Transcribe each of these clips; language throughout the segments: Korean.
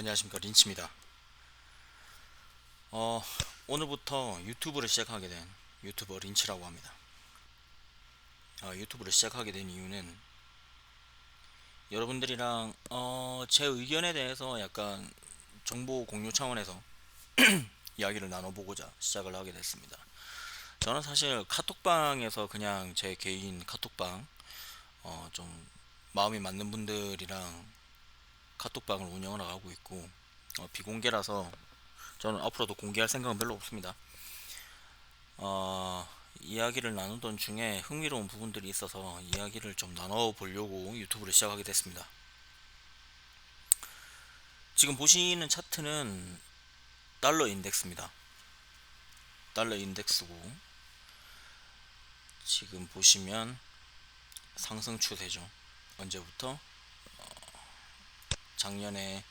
안녕하십니까, 린치입니다. 오늘부터 유튜브를 시작하게 된 유튜버 린치라고 합니다. 유튜브를 시작하게 된 이유는 여러분들이랑 제 의견에 대해서 약간 정보 공유 차원에서 이야기를 나눠보고자 시작을 하게 됐습니다. 저는 사실 카톡방에서 그냥 제 개인 카톡방 좀 마음이 맞는 분들이랑 카톡방을 운영을 하고 있고, 비공개라서 저는 앞으로도 공개할 생각은 별로 없습니다. 이야기를 나누던 중에 흥미로운 부분들이 있어서 이야기를 좀 나눠보려고 유튜브를 시작하게 됐습니다. 지금 보시는 차트는 달러 인덱스입니다. 달러 인덱스고, 지금 보시면 상승 추세죠. 언제부터? 작년에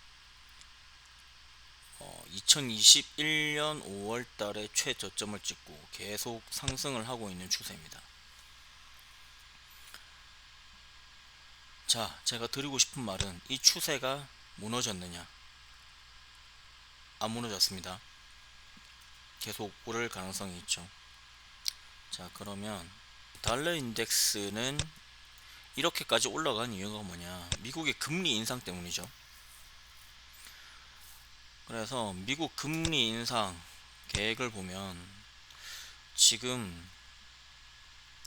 2021년 5월 달에 최저점을 찍고 계속 상승을 하고 있는 추세입니다. 자, 제가 드리고 싶은 말은 이 추세가 무너졌느냐? 안 무너졌습니다. 계속 오를 가능성이 있죠. 자, 그러면 달러 인덱스는 이렇게까지 올라간 이유가 뭐냐? 미국의 금리 인상 때문이죠. 그래서 미국 금리 인상 계획을 보면 지금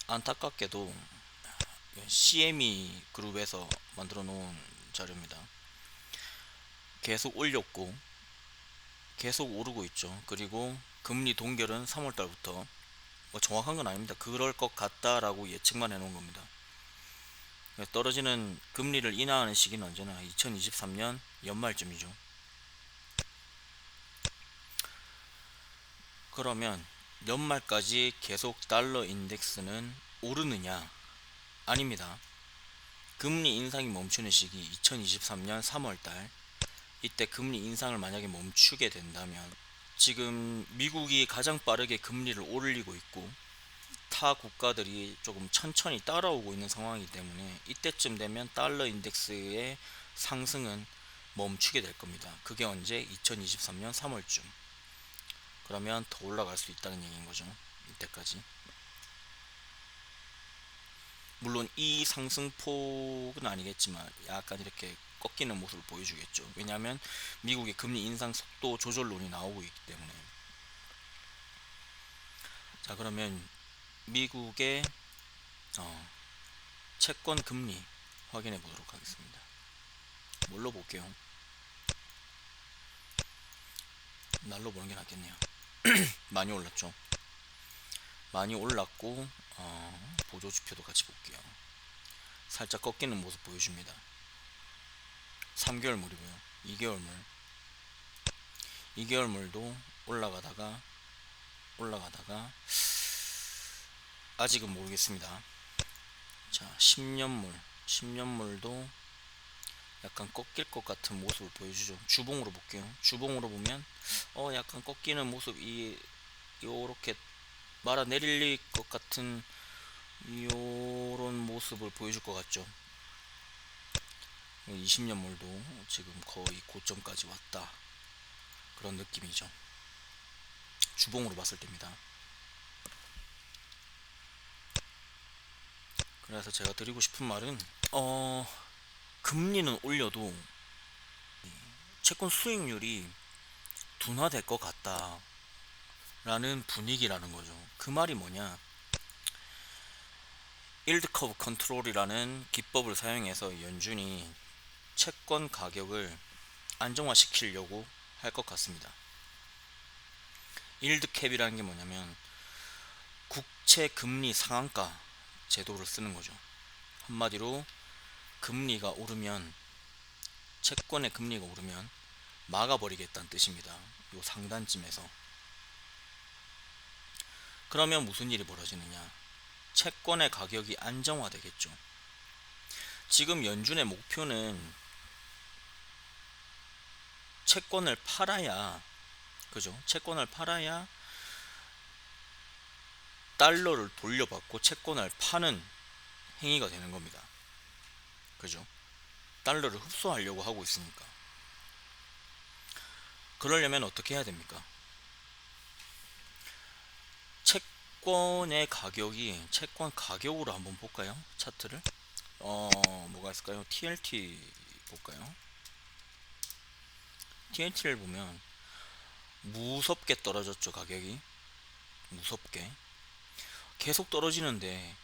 안타깝게도 CME 그룹에서 만들어 놓은 자료입니다. 계속 올렸고 계속 오르고 있죠. 그리고 금리 동결은 3월 달부터, 뭐 정확한 건 아닙니다. 그럴 것 같다라고 예측만 해놓은 겁니다. 떨어지는 금리를 인하하는 시기는 언제나 2023년 연말쯤이죠. 그러면 연말까지 계속 달러 인덱스는 오르느냐? 아닙니다. 금리 인상이 멈추는 시기 2023년 3월달, 이때 금리 인상을 만약에 멈추게 된다면, 지금 미국이 가장 빠르게 금리를 올리고 있고 타 국가들이 조금 천천히 따라오고 있는 상황이기 때문에 이때쯤 되면 달러 인덱스의 상승은 멈추게 될 겁니다. 그게 언제? 2023년 3월쯤. 그러면 더 올라갈 수 있다는 얘기인 거죠. 이때까지. 물론 이 상승폭은 아니겠지만 약간 이렇게 꺾이는 모습을 보여주겠죠. 왜냐하면 미국의 금리 인상 속도 조절론이 나오고 있기 때문에. 자, 그러면 미국의 채권 금리 확인해 보도록 하겠습니다. 뭘로 볼게요? 날로 보는 게 낫겠네요. 많이 올랐죠. 많이 올랐고, 보조지표도 같이 볼게요. 살짝 꺾이는 모습 보여줍니다. 3개월물이고요. 2개월물. 2개월물도 올라가다가 아직은 모르겠습니다. 자, 10년물도 약간 꺾일 것 같은 모습을 보여주죠. 주봉으로 볼게요. 주봉으로 보면 약간 꺾이는 모습이 요렇게 말아 내릴 것 같은 요런 모습을 보여줄 것 같죠. 20년물도 지금 거의 고점까지 왔다, 그런 느낌이죠. 주봉으로 봤을 때입니다. 그래서 제가 드리고 싶은 말은 금리는 올려도 채권 수익률이 둔화될 것 같다 라는 분위기라는 거죠. 그 말이 뭐냐? 일드 커브 컨트롤이라는 기법을 사용해서 연준이 채권 가격을 안정화시키려고 할 것 같습니다. 일드 캡이라는 게 뭐냐면 국채 금리 상한가 제도를 쓰는 거죠. 한마디로 금리가 오르면, 채권의 금리가 오르면 막아버리겠다는 뜻입니다. 요 상단쯤에서. 그러면 무슨 일이 벌어지느냐? 채권의 가격이 안정화되겠죠. 지금 연준의 목표는 채권을 팔아야, 그죠? 채권을 팔아야 달러를 돌려받고 채권을 파는 행위가 되는 겁니다. 그죠? 달러를 흡수하려고 하고 있으니까. 그러려면 어떻게 해야 됩니까? 채권 가격으로 한번 볼까요? 차트를. 뭐가 있을까요? TLT 볼까요? TLT를 보면 무섭게 떨어졌죠. 가격이 무섭게 계속 떨어지는데,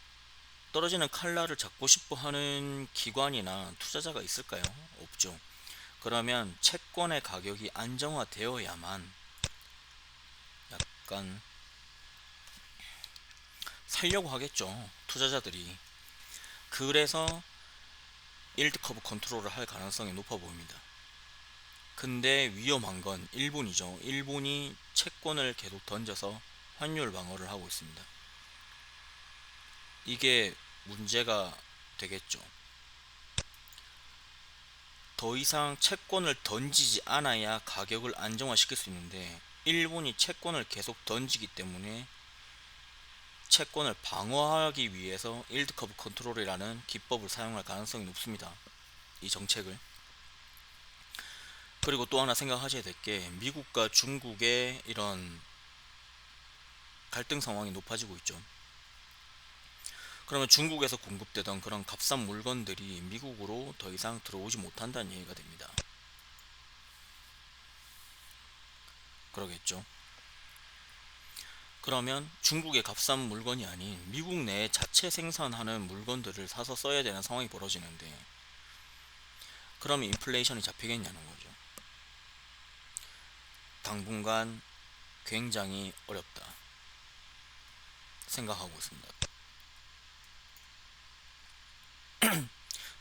떨어지는 칼날을 잡고 싶어 하는 기관이나 투자자가 있을까요? 없죠. 그러면 채권의 가격이 안정화되어야만 약간 살려고 하겠죠, 투자자들이. 그래서 일드 커브 컨트롤을 할 가능성이 높아 보입니다. 근데 위험한 건 일본이죠. 일본이 채권을 계속 던져서 환율 방어를 하고 있습니다. 이게 문제가 되겠죠. 더 이상 채권을 던지지 않아야 가격을 안정화시킬 수 있는데, 일본이 채권을 계속 던지기 때문에 채권을 방어하기 위해서 일드 커브 컨트롤이라는 기법을 사용할 가능성이 높습니다. 이 정책을. 그리고 또 하나 생각하셔야 될 게, 미국과 중국의 이런 갈등 상황이 높아지고 있죠. 그러면 중국에서 공급되던 그런 값싼 물건들이 미국으로 더 이상 들어오지 못한다는 얘기가 됩니다. 그러겠죠. 그러면 중국의 값싼 물건이 아닌 미국 내에 자체 생산하는 물건들을 사서 써야 되는 상황이 벌어지는데, 그러면 인플레이션이 잡히겠냐는 거죠. 당분간 굉장히 어렵다 생각하고 있습니다.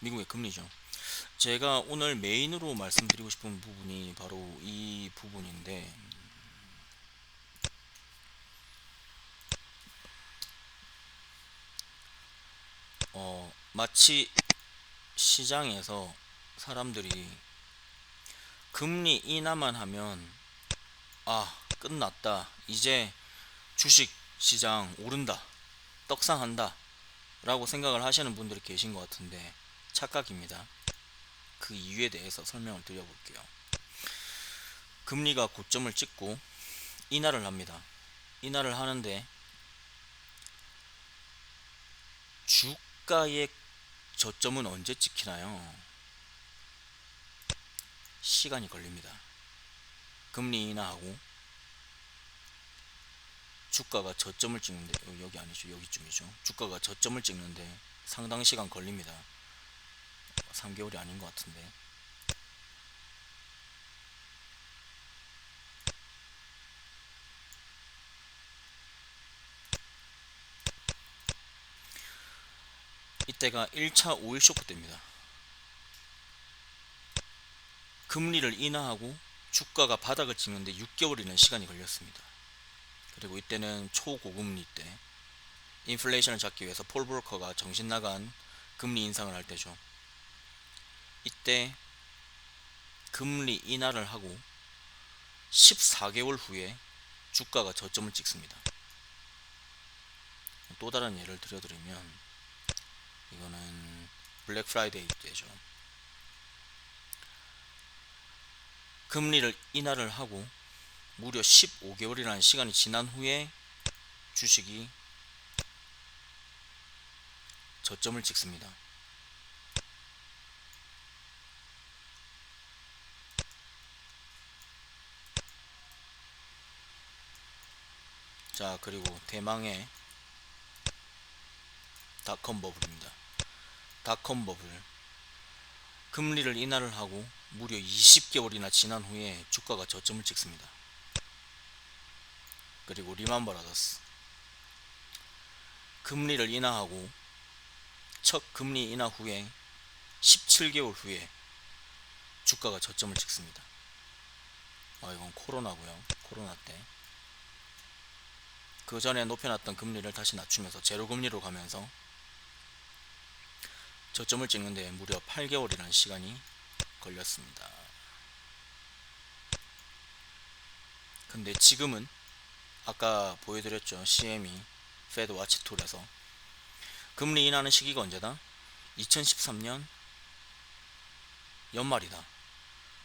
미국의 금리죠. 제가 오늘 메인으로 말씀드리고 싶은 부분이 바로 이 부분인데, 마치 시장에서 사람들이 금리 인하만 하면 끝났다, 이제 주식 시장 오른다, 떡상한다 라고 생각을 하시는 분들이 계신 것 같은데 착각입니다. 그 이유에 대해서 설명을 드려볼게요. 금리가 고점을 찍고 인하를 합니다. 인하를 하는데 주가의 저점은 언제 찍히나요? 시간이 걸립니다. 금리 인하하고 주가가 저점을 찍는데, 여기 아니죠, 여기쯤이죠. 주가가 저점을 찍는데 상당 시간 걸립니다. 3개월이 아닌 것 같은데. 이때가 1차 오일 쇼크 때입니다. 금리를 인하하고 주가가 바닥을 찍는데 6개월이라는 시간이 걸렸습니다. 그리고 이때는 초고금리 때 인플레이션을 잡기 위해서 폴 브로커가 정신 나간 금리 인상을 할 때죠. 이때 금리 인하를 하고 14개월 후에 주가가 저점을 찍습니다. 또 다른 예를 들어드리면, 이거는 블랙 프라이데이 때죠. 금리를 인하를 하고 무려 15개월이라는 시간이 지난 후에 주식이 저점을 찍습니다. 자, 그리고 대망의 닷컴 버블입니다. 닷컴 버블. 금리를 인하를 하고 무려 20개월이나 지난 후에 주가가 저점을 찍습니다. 그리고 리만 브라더스. 금리를 인하하고 첫 금리 인하 후에 17개월 후에 주가가 저점을 찍습니다. 이건 코로나고요. 코로나 때. 그 전에 높여놨던 금리를 다시 낮추면서 제로 금리로 가면서 저점을 찍는데 무려 8개월이라는 시간이 걸렸습니다. 근데 지금은 아까 보여드렸죠. CME 페드 와치 툴에서 금리 인하는 시기가 언제다? 2013년 연말이다.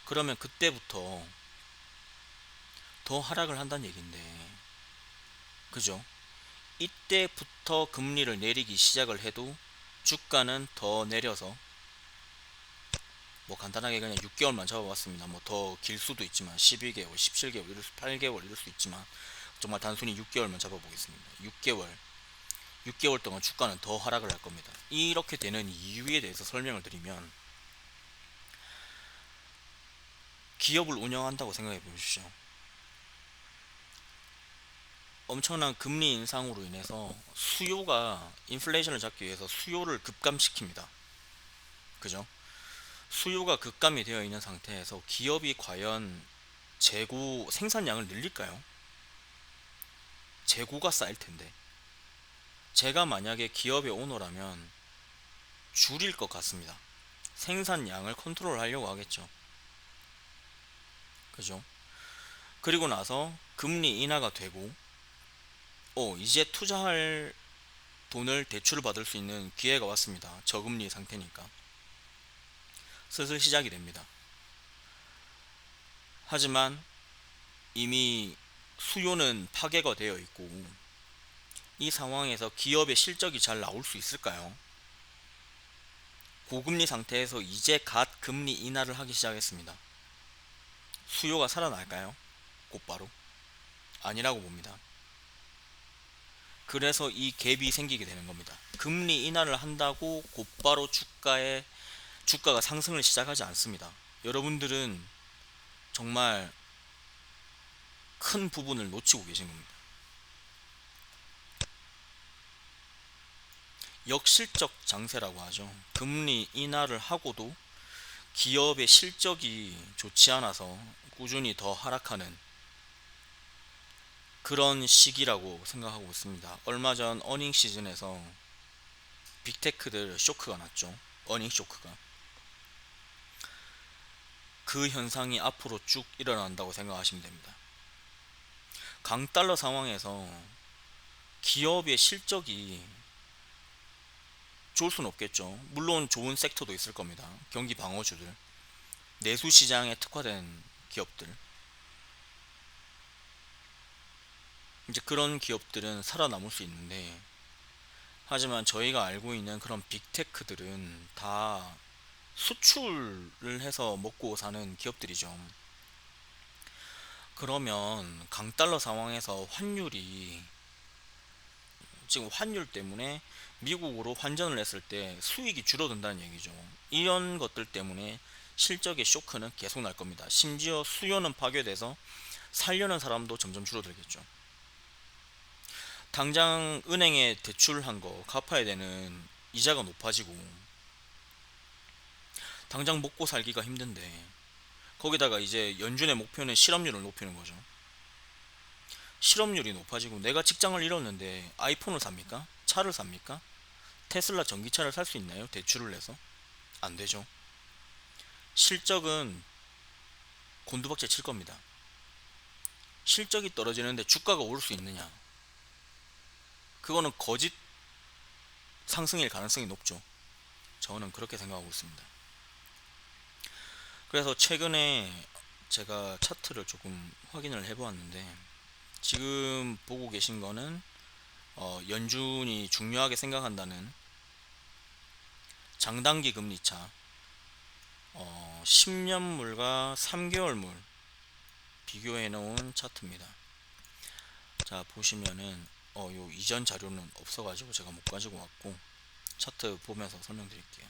그러면 그때부터 더 하락을 한다는 얘긴데, 그죠? 이때부터 금리를 내리기 시작을 해도 주가는 더 내려서, 뭐 간단하게 그냥 6개월만 잡아봤습니다. 뭐 더 길 수도 있지만 12개월, 17개월, 8개월 이럴 수 있지만 정말 단순히 6개월만 잡아보겠습니다. 6개월 동안 주가는 더 하락을 할 겁니다. 이렇게 되는 이유에 대해서 설명을 드리면, 기업을 운영한다고 생각해 보십시오. 엄청난 금리 인상으로 인해서 수요가, 인플레이션을 잡기 위해서 수요를 급감시킵니다. 그죠? 수요가 급감이 되어 있는 상태에서 기업이 과연 재고 생산량을 늘릴까요? 재고가 쌓일 텐데. 제가 만약에 기업의 오너라면 줄일 것 같습니다. 생산량을 컨트롤 하려고 하겠죠. 그죠? 그리고 나서 금리 인하가 되고, 이제 투자할 돈을 대출을 받을 수 있는 기회가 왔습니다. 저금리 상태니까 슬슬 시작이 됩니다. 하지만 이미 수요는 파괴가 되어 있고, 이 상황에서 기업의 실적이 잘 나올 수 있을까요? 고금리 상태에서 이제 갓 금리 인하를 하기 시작했습니다. 수요가 살아날까요? 곧바로? 아니라고 봅니다. 그래서 이 갭이 생기게 되는 겁니다. 금리 인하를 한다고 곧바로 주가가 상승을 시작하지 않습니다. 여러분들은 정말 큰 부분을 놓치고 계신 겁니다. 역실적 장세라고 하죠. 금리 인하를 하고도 기업의 실적이 좋지 않아서 꾸준히 더 하락하는 그런 시기라고 생각하고 있습니다. 얼마 전 어닝 시즌에서 빅테크들 쇼크가 났죠. 어닝 쇼크가. 그 현상이 앞으로 쭉 일어난다고 생각하시면 됩니다. 강달러 상황에서 기업의 실적이 좋을 수는 없겠죠. 물론 좋은 섹터도 있을 겁니다. 경기 방어주들, 내수 시장에 특화된 기업들, 이제 그런 기업들은 살아남을 수 있는데, 하지만 저희가 알고 있는 그런 빅테크들은 다 수출을 해서 먹고 사는 기업들이죠. 그러면 강달러 상황에서 지금 환율 때문에 미국으로 환전을 했을 때 수익이 줄어든다는 얘기죠. 이런 것들 때문에 실적의 쇼크는 계속 날 겁니다. 심지어 수요는 파괴돼서 살려는 사람도 점점 줄어들겠죠. 당장 은행에 대출한 거 갚아야 되는 이자가 높아지고 당장 먹고 살기가 힘든데, 거기다가 이제 연준의 목표는 실업률을 높이는 거죠. 실업률이 높아지고 내가 직장을 잃었는데 아이폰을 삽니까? 차를 삽니까? 테슬라 전기차를 살 수 있나요? 대출을 내서? 안 되죠. 실적은 곤두박질 칠 겁니다. 실적이 떨어지는데 주가가 오를 수 있느냐? 그거는 거짓 상승일 가능성이 높죠. 저는 그렇게 생각하고 있습니다. 그래서 최근에 제가 차트를 조금 확인을 해보았는데, 지금 보고 계신 거는 연준이 중요하게 생각한다는 장단기 금리차, 10년물과 3개월물 비교해 놓은 차트입니다. 자, 보시면은 요 이전 자료는 없어가지고 제가 못 가지고 왔고, 차트 보면서 설명드릴게요.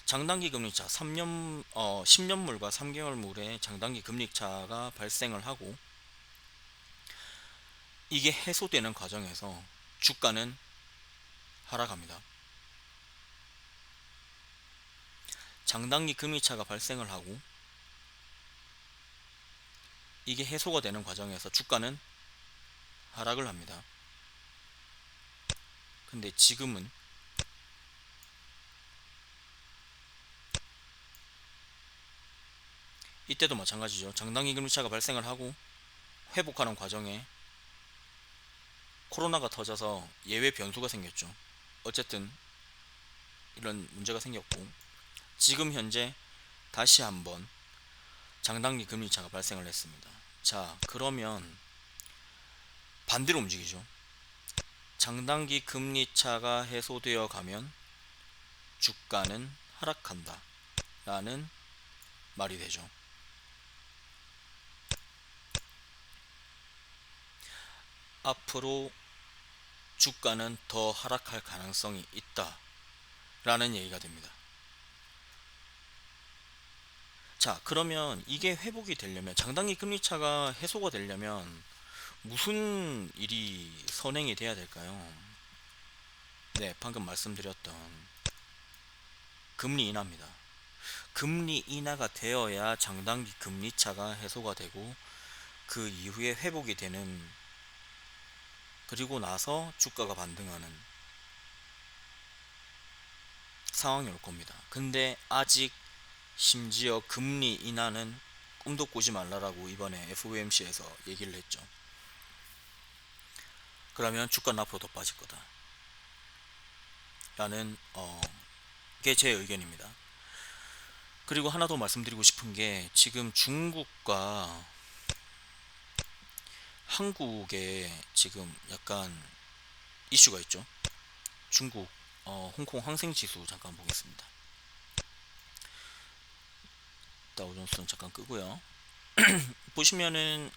장단기 금리차 10년물과 3개월물의 장단기 금리차가 발생을 하고, 이게 해소되는 과정에서 주가는 하락합니다. 장단기 금리차가 발생을 하고 이게 해소가 되는 과정에서 주가는 하락을 합니다. 근데 지금은 이때도 마찬가지죠. 장단기 금리차가 발생을 하고 회복하는 과정에 코로나가 터져서 예외 변수가 생겼죠. 어쨌든 이런 문제가 생겼고, 지금 현재 다시 한번 장단기 금리차가 발생을 했습니다. 자, 그러면 반대로 움직이죠. 장단기 금리차가 해소되어 가면 주가는 하락한다 라는 말이 되죠. 앞으로 주가는 더 하락할 가능성이 있다 라는 얘기가 됩니다. 자, 그러면 이게 회복이 되려면, 장단기 금리차가 해소가 되려면 무슨 일이 선행이 돼야 될까요? 네, 방금 말씀드렸던 금리 인하입니다. 금리 인하가 되어야 장단기 금리차가 해소가 되고 그 이후에 회복이 되는, 그리고 나서 주가가 반등하는 상황이 올 겁니다. 근데 아직 심지어 금리 인하는 꿈도 꾸지 말라라고 이번에 FOMC에서 얘기를 했죠. 그러면 주가는 앞으로 더 빠질 거다 라는 게 제 의견입니다. 그리고 하나 더 말씀드리고 싶은 게, 지금 중국과 한국에 지금 약간 이슈가 있죠. 중국 홍콩 항생지수 잠깐 보겠습니다. 다우존스는 잠깐 끄고요. 보시면은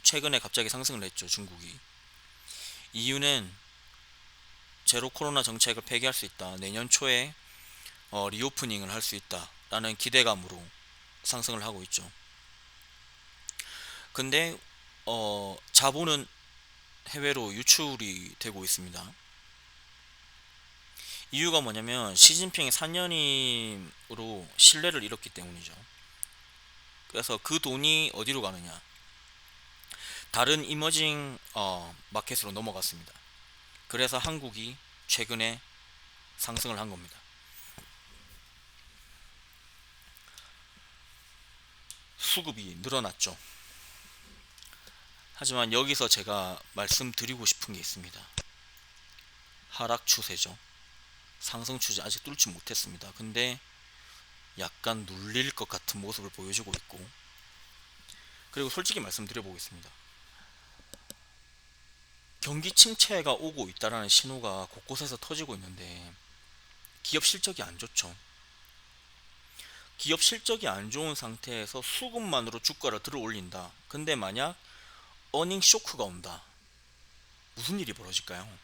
최근에 갑자기 상승을 했죠, 중국이. 이유는 제로 코로나 정책을 폐기할 수 있다, 내년 초에 리오프닝을 할 수 있다 라는 기대감으로 상승을 하고 있죠. 근데 자본은 해외로 유출이 되고 있습니다. 이유가 뭐냐면 시진핑이 4년임으로 신뢰를 잃었기 때문이죠. 그래서 그 돈이 어디로 가느냐, 다른 이머징 마켓으로 넘어갔습니다. 그래서 한국이 최근에 상승을 한 겁니다. 수급이 늘어났죠. 하지만 여기서 제가 말씀드리고 싶은 게 있습니다. 하락 추세죠. 상승 추세 아직 뚫지 못했습니다. 근데 약간 눌릴 것 같은 모습을 보여주고 있고, 그리고 솔직히 말씀드려 보겠습니다. 경기 침체가 오고 있다라는 신호가 곳곳에서 터지고 있는데 기업 실적이 안 좋죠. 기업 실적이 안 좋은 상태에서 수급만으로 주가를 들어 올린다. 근데 만약 어닝 쇼크가 온다. 무슨 일이 벌어질까요?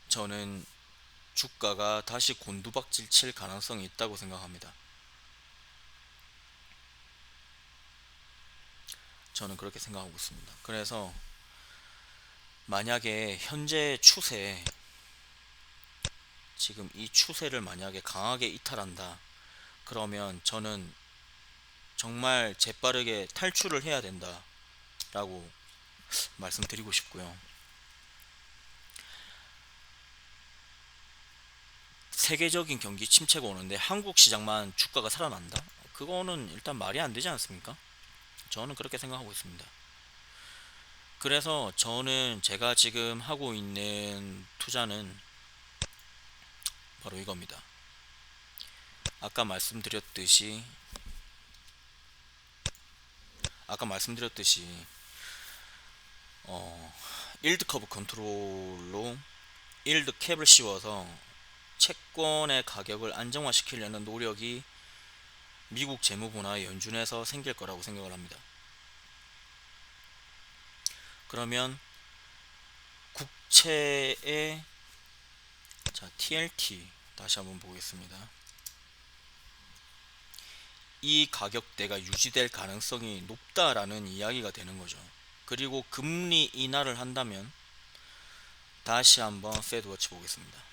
저는 주가가 다시 곤두박질 칠 가능성이 있다고 생각합니다. 저는 그렇게 생각하고 있습니다. 그래서 만약에 현재 추세, 지금 이 추세를 만약에 강하게 이탈한다, 그러면 저는 정말 재빠르게 탈출을 해야 된다 라고 말씀드리고 싶고요. 세계적인 경기 침체가 오는데 한국 시장만 주가가 살아난다? 그거는 일단 말이 안 되지 않습니까? 저는 그렇게 생각하고 있습니다. 그래서 저는 제가 지금 하고 있는 투자는 바로 이겁니다. 아까 말씀드렸듯이 일드 커브 컨트롤로 일드 캡을 씌워서 채권의 가격을 안정화시키려는 노력이 미국 재무부나 연준에서 생길 거라고 생각을 합니다. 그러면 국채의 TLT 다시 한번 보겠습니다. 이 가격대가 유지될 가능성이 높다라는 이야기가 되는 거죠. 그리고 금리 인하를 한다면 다시 한번 페드워치 보겠습니다.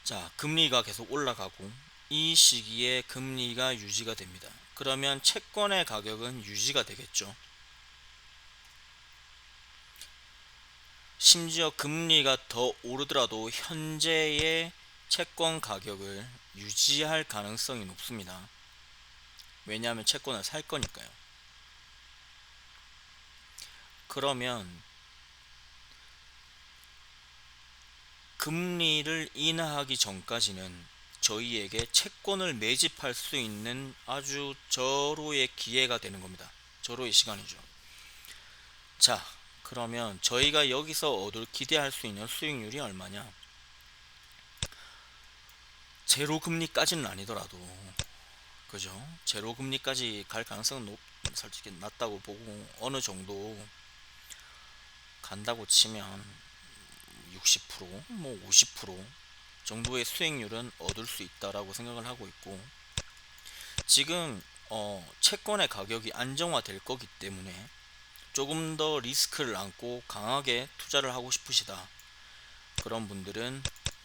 자, 금리가 계속 올라가고 이 시기에 금리가 유지가 됩니다. 그러면 채권의 가격은 유지가 되겠죠. 심지어 금리가 더 오르더라도 현재의 채권 가격을 유지할 가능성이 높습니다. 왜냐하면 채권을 살 거니까요. 그러면 금리를 인하하기 전까지는 저희에게 채권을 매집할 수 있는 아주 절호의 기회가 되는 겁니다. 절호의 시간이죠. 자, 그러면 저희가 여기서 기대할 수 있는 수익률이 얼마냐? 제로 금리까지는 아니더라도, 그죠? 제로 금리까지 갈 가능성은 솔직히 낮다고 보고, 어느 정도 간다고 치면 60%, 뭐 50% 정도의 수익률은 얻을 수 있다라고 생각을 하고 있고, 지금 채권의 가격이 안정화될 거기 때문에 조금 더 리스크를 안고 강하게 투자를 하고 싶으시다, 그런 분들은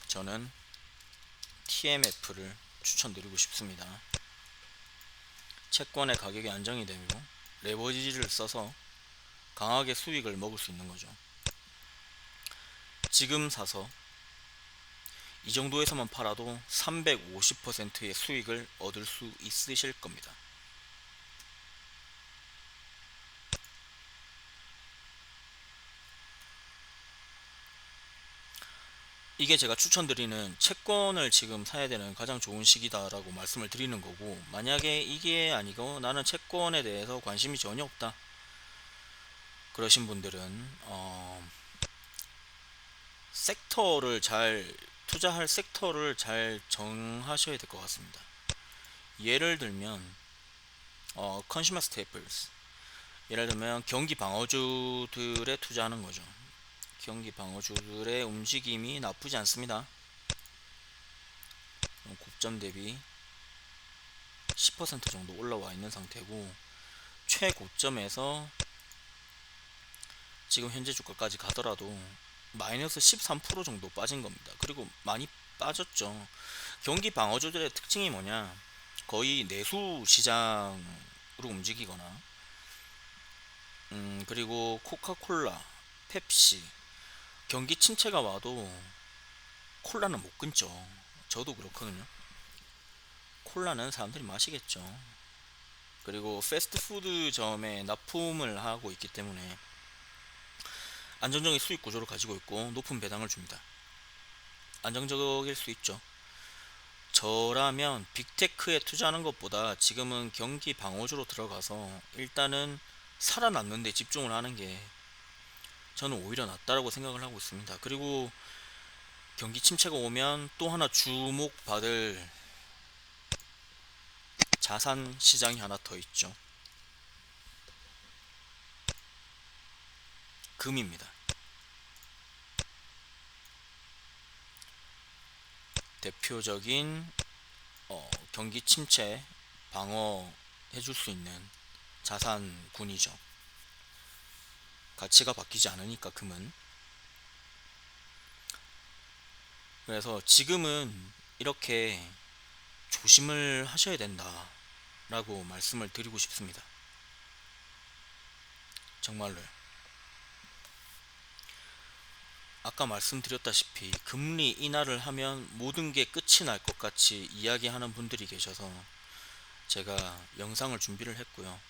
저는 TMF를 추천드리고 싶습니다. 채권의 가격이 안정이 되고 레버리지를 써서 강하게 수익을 먹을 수 있는 거죠. 지금 사서 이 정도에서만 팔아도 350%의 수익을 얻을 수 있으실 겁니다. 이게 제가 추천드리는 채권을 지금 사야 되는 가장 좋은 시기다라고 말씀을 드리는 거고, 만약에 이게 아니고 나는 채권에 대해서 관심이 전혀 없다 그러신 분들은 섹터를 잘 투자할 섹터를 잘 정하셔야 될 것 같습니다. 예를 들면 컨슈머 스테이플스, 예를 들면 경기 방어주들에 투자하는 거죠. 경기 방어주들의 움직임이 나쁘지 않습니다. 고점 대비 10% 정도 올라와 있는 상태고, 최고점에서 지금 현재 주가까지 가더라도 마이너스 13% 정도 빠진 겁니다. 그리고 많이 빠졌죠. 경기 방어주들의 특징이 뭐냐, 거의 내수 시장으로 움직이거나, 그리고 코카콜라, 펩시, 경기 침체가 와도 콜라는 못 끊죠. 저도 그렇거든요. 콜라는 사람들이 마시겠죠. 그리고 패스트푸드점에 납품을 하고 있기 때문에 안정적인 수익 구조를 가지고 있고 높은 배당을 줍니다. 안정적일 수 있죠. 저라면 빅테크에 투자하는 것보다 지금은 경기 방어주로 들어가서 일단은 살아남는 데 집중을 하는 게 저는 오히려 낫다라고 생각을 하고 있습니다. 그리고 경기 침체가 오면 또 하나 주목받을 자산 시장이 하나 더 있죠. 금입니다. 대표적인 경기 침체 방어해 줄 수 있는 자산군이죠. 가치가 바뀌지 않으니까 금은. 그래서 지금은 이렇게 조심을 하셔야 된다 라고 말씀을 드리고 싶습니다. 정말로요. 아까 말씀드렸다시피 금리 인하를 하면 모든 게 끝이 날 것 같이 이야기하는 분들이 계셔서 제가 영상을 준비를 했고요.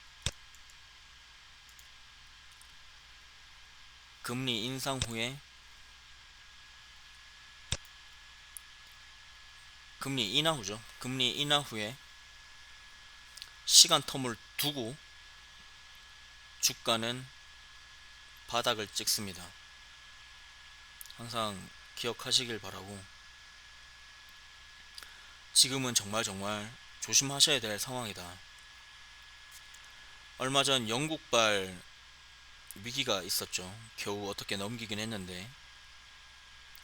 금리 인상 후에 금리 인하 후죠. 금리 인하 후에 시간 텀을 두고 주가는 바닥을 찍습니다. 항상 기억하시길 바라고, 지금은 정말 조심하셔야 될 상황이다. 얼마 전 영국발 위기가 있었죠. 겨우 어떻게 넘기긴 했는데,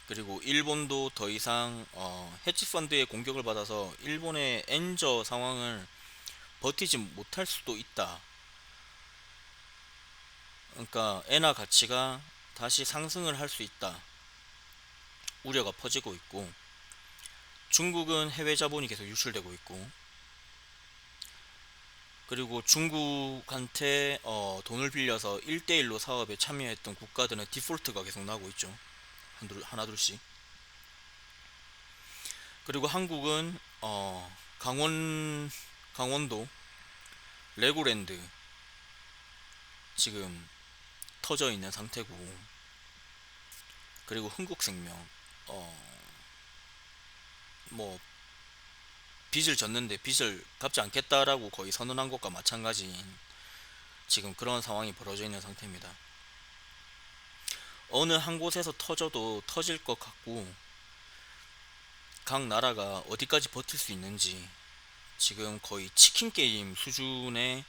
그리고 일본도 더 이상 헤지펀드의 공격을 받아서 일본의 엔저 상황을 버티지 못할 수도 있다. 그러니까 엔화 가치가 다시 상승을 할 수 있다 우려가 퍼지고 있고, 중국은 해외 자본이 계속 유출되고 있고, 그리고 중국한테 돈을 빌려서 1대1로 사업에 참여했던 국가들은 디폴트가 계속 나고 있죠. 하나둘씩. 그리고 한국은 강원도 레고랜드 지금 터져 있는 상태고, 그리고 흥국생명 어, 뭐 빚을 졌는데 빚을 갚지 않겠다라고 거의 선언한 것과 마찬가지인 지금 그런 상황이 벌어져 있는 상태입니다. 어느 한 곳에서 터져도 터질 것 같고 각 나라가 어디까지 버틸 수 있는지 지금 거의 치킨 게임 수준에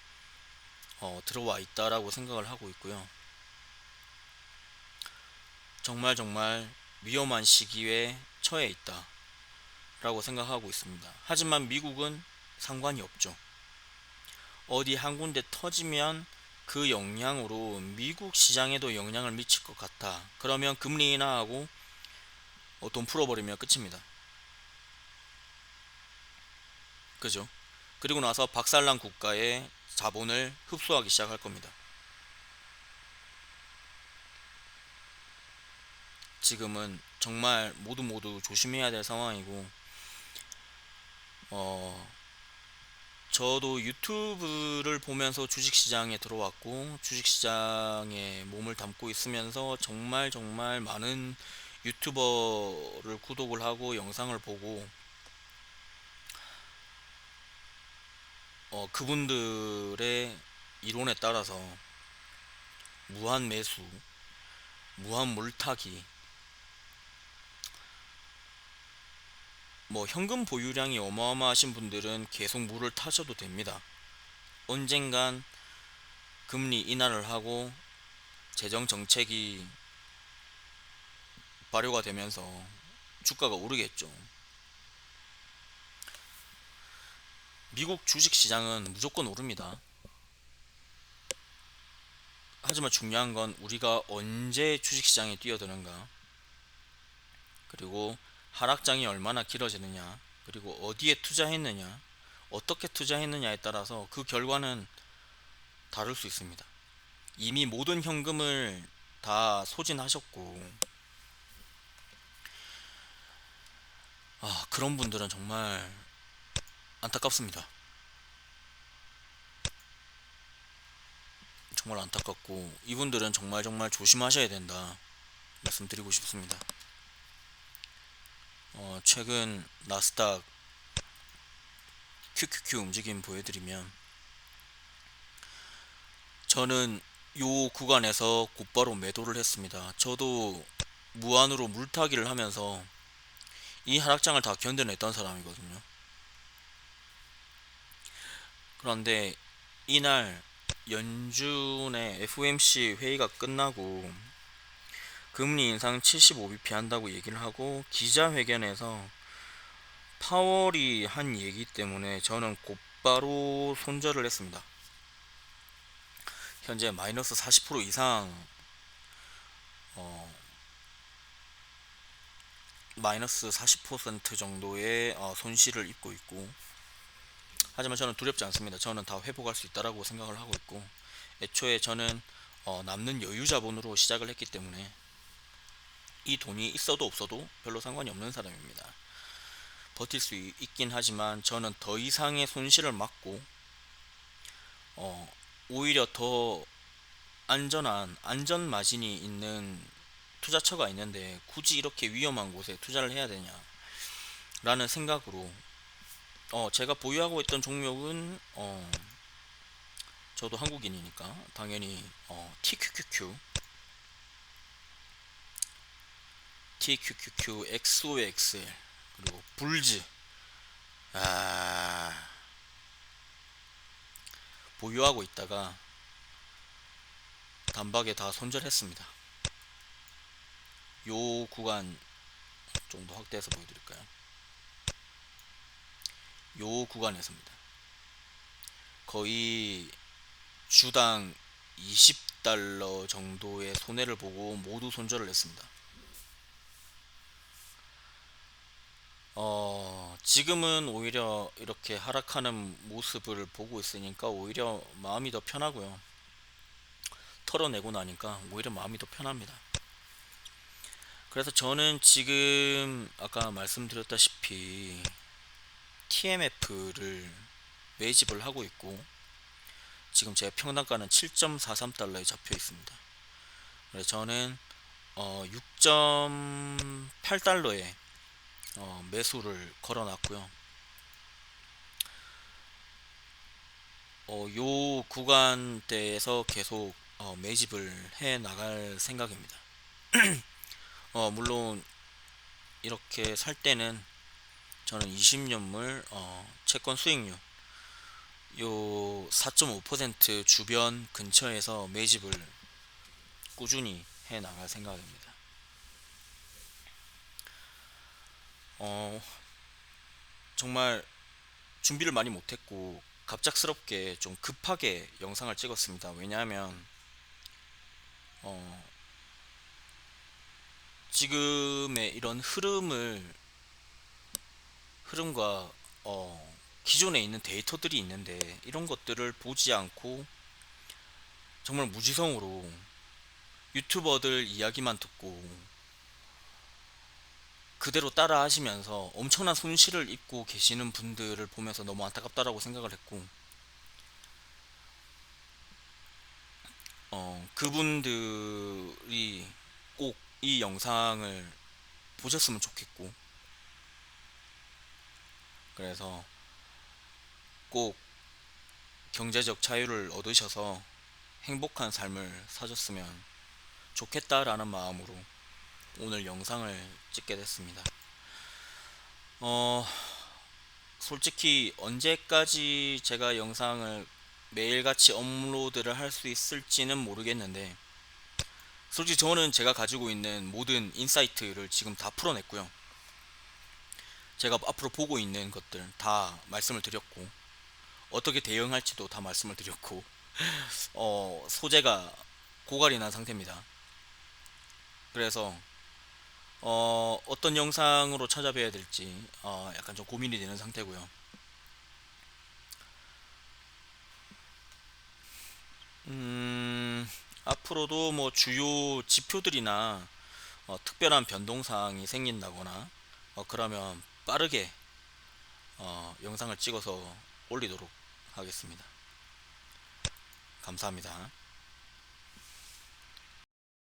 들어와 있다라고 생각을 하고 있고요. 정말 정말 위험한 시기에 처해 있다라고 생각하고 있습니다. 하지만 미국은 상관이 없죠. 어디 한 군데 터지면 그 영향으로 미국 시장에도 영향을 미칠 것 같다. 그러면 금리 인하하고 돈 풀어버리면 끝입니다. 그죠? 그리고 나서 박살난 국가의 자본을 흡수하기 시작할 겁니다. 지금은 정말 모두 조심해야 될 상황이고, 어, 저도 유튜브를 보면서 주식시장에 들어왔고, 주식시장에 몸을 담고 있으면서 정말 정말 많은 유튜버를 구독을 하고 영상을 보고, 그분들의 이론에 따라서 무한 매수, 무한 물타기, 뭐 현금 보유량이 어마어마하신 분들은 계속 물을 타셔도 됩니다. 언젠간 금리 인하를 하고 재정 정책이 발효가 되면서 주가가 오르겠죠. 미국 주식 시장은 무조건 오릅니다. 하지만 중요한 건 우리가 언제 주식 시장에 뛰어드는가, 그리고 하락장이 얼마나 길어지느냐, 그리고 어디에 투자했느냐, 어떻게 투자했느냐에 따라서 그 결과는 다를 수 있습니다. 이미 모든 현금을 다 소진하셨고, 그런 분들은 정말 안타깝습니다. 정말 안타깝고, 이분들은 정말 정말 조심하셔야 된다 말씀드리고 싶습니다. 최근 나스닥 QQQ 움직임 보여드리면, 저는 요 구간에서 곧바로 매도를 했습니다. 저도 무한으로 물타기를 하면서 이 하락장을 다 견뎌냈던 사람이거든요. 그런데 이날 연준의 FOMC 회의가 끝나고 금리 인상 75bp 한다고 얘기를 하고, 기자회견에서 파월이 한 얘기 때문에 저는 곧바로 손절을 했습니다. 현재 마이너스 40% 이상, 어, 마이너스 40% 정도의 손실을 입고 있고, 하지만 저는 두렵지 않습니다. 저는 다 회복할 수 있다라고 생각을 하고 있고, 애초에 저는 남는 여유 자본으로 시작을 했기 때문에 이 돈이 있어도 없어도 별로 상관이 없는 사람입니다. 버틸 수 있긴 하지만 저는 더 이상의 손실을 막고 오히려 더 안전한 안전 마진이 있는 투자처가 있는데 굳이 이렇게 위험한 곳에 투자를 해야 되냐 라는 생각으로, 제가 보유하고 있던 종목은 저도 한국인이니까 당연히 TQQQ, XOXL, 그리고 불즈 보유하고 있다가 단박에 다 손절했습니다. 요 구간 정도 확대해서 보여드릴까요? 요 구간에서입니다. 거의 주당 20달러 정도의 손해를 보고 모두 손절을 했습니다. 지금은 오히려 이렇게 하락하는 모습을 보고 있으니까 오히려 마음이 더 편하고요. 털어내고 나니까 오히려 마음이 더 편합니다. 그래서 저는 지금 아까 말씀드렸다시피 TMF를 매집을 하고 있고, 지금 제 평단가는 7.43달러에 잡혀 있습니다. 그래서 저는 6.8달러에 매수를 걸어놨고요. 요 구간대에서 계속 매집을 해 나갈 생각입니다. 물론 이렇게 살 때는 저는 20년물 채권 수익률 요 4.5% 주변 근처에서 매집을 꾸준히 해 나갈 생각입니다. 어, 정말 준비를 많이 못했고 갑작스럽게 좀 급하게 영상을 찍었습니다. 왜냐하면 어, 지금의 이런 흐름과 기존에 있는 데이터들이 있는데 이런 것들을 보지 않고 정말 무지성으로 유튜버들 이야기만 듣고 그대로 따라 하시면서 엄청난 손실을 입고 계시는 분들을 보면서 너무 안타깝다라고 생각을 했고, 그분들이 꼭 이 영상을 보셨으면 좋겠고, 그래서 꼭 경제적 자유를 얻으셔서 행복한 삶을 사셨으면 좋겠다라는 마음으로 오늘 영상을 찍게 됐습니다. 어, 솔직히 언제까지 제가 영상을 매일같이 업로드를 할 수 있을지는 모르겠는데, 솔직히 저는 제가 가지고 있는 모든 인사이트를 지금 다 풀어냈고요. 제가 앞으로 보고 있는 것들 다 말씀을 드렸고, 어떻게 대응할지도 다 말씀을 드렸고, 소재가 고갈이 난 상태입니다. 그래서 어떤 영상으로 찾아뵈야 될지 약간 좀 고민이 되는 상태고요. 앞으로도 뭐 주요 지표들이나 특별한 변동사항이 생긴다거나 그러면 빠르게 영상을 찍어서 올리도록 하겠습니다. 감사합니다.